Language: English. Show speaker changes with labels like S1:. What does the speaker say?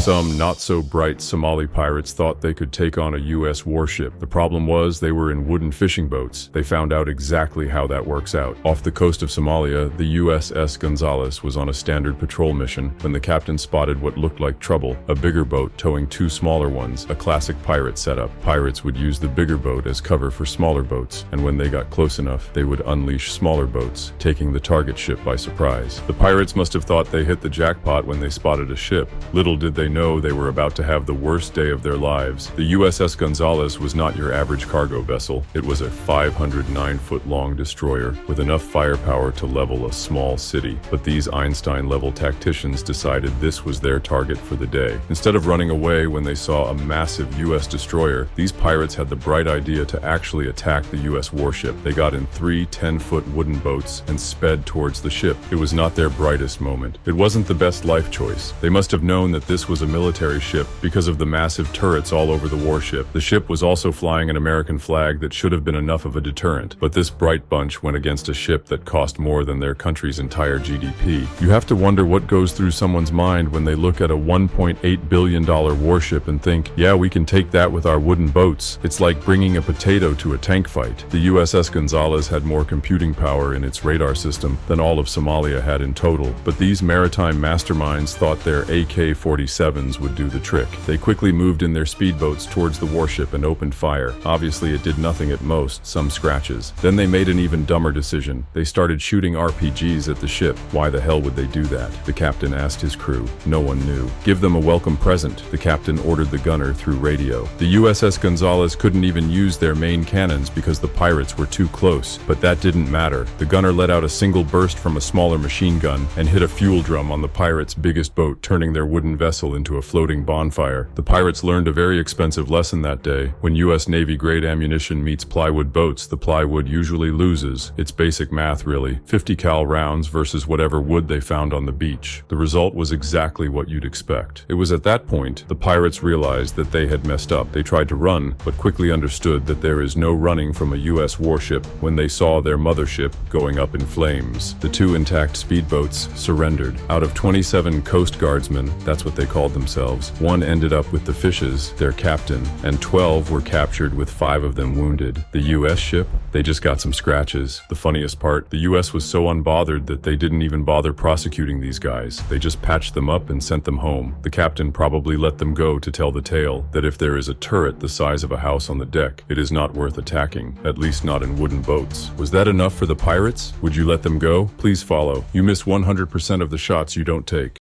S1: Some not-so-bright Somali pirates thought they could take on a U.S. warship. The problem was they were in wooden fishing boats. They found out exactly how that works out. Off the coast of Somalia, the USS Gonzales was on a standard patrol mission when the captain spotted what looked like trouble, a bigger boat towing two smaller ones, a classic pirate setup. Pirates would use the bigger boat as cover for smaller boats, and when they got close enough, they would unleash smaller boats, taking the target ship by surprise. The pirates must have thought they hit the jackpot when they spotted a ship. Little did they know they were about to have the worst day of their lives. The USS Gonzales was not your average cargo vessel. It was a 509-foot-long destroyer with enough firepower to level a small city. But these Einstein-level tacticians decided this was their target for the day. Instead of running away when they saw a massive U.S. destroyer, these pirates had the bright idea to actually attack the U.S. warship. They got in 3 10-foot wooden boats and sped towards the ship. It was not their brightest moment. It wasn't the best life choice. They must have known that this was a military ship because of the massive turrets all over the warship. The ship was also flying an American flag that should have been enough of a deterrent, but this bright bunch went against a ship that cost more than their country's entire GDP. You have to wonder what goes through someone's mind when they look at a $1.8 billion warship and think, yeah, we can take that with our wooden boats. It's like bringing a potato to a tank fight. The USS Gonzales had more computing power in its radar system than all of Somalia had in total, but these maritime masterminds thought their AK-47s would do the trick. They quickly moved in their speedboats towards the warship and opened fire. Obviously, it did nothing at most, some scratches. Then they made an even dumber decision. They started shooting RPGs at the ship. Why the hell would they do that? The captain asked his crew. No one knew. Give them a welcome present, the captain ordered the gunner through radio. The USS Gonzales couldn't even use their main cannons because the pirates were too close, but that didn't matter. The gunner let out a single burst from a smaller machine gun and hit a fuel drum on the pirates' biggest boat, turning their wooden vessel into a floating bonfire. The pirates learned a very expensive lesson that day. When U.S. Navy-grade ammunition meets plywood boats, the plywood usually loses. It's basic math, really. 50 cal rounds versus whatever wood they found on the beach. The result was exactly what you'd expect. It was at that point the pirates realized that they had messed up. They tried to run, but quickly understood that there is no running from a U.S. warship when they saw their mothership going up in flames. The 2 intact speedboats surrendered. Out of 27 Coast Guardsmen, that's what they called themselves, 1 ended up with the fishes, their captain, and 12 were captured with 5 of them wounded. The U.S. ship, they just got some scratches. The funniest part, the U.S. was so unbothered that they didn't even bother prosecuting these guys. They just patched them up and sent them home. The captain probably let them go to tell the tale that if there is a turret the size of a house on the deck, it is not worth attacking, at least not in wooden boats. Was that enough for the pirates? Would you let them go? Please follow. You miss 100% of the shots you don't take.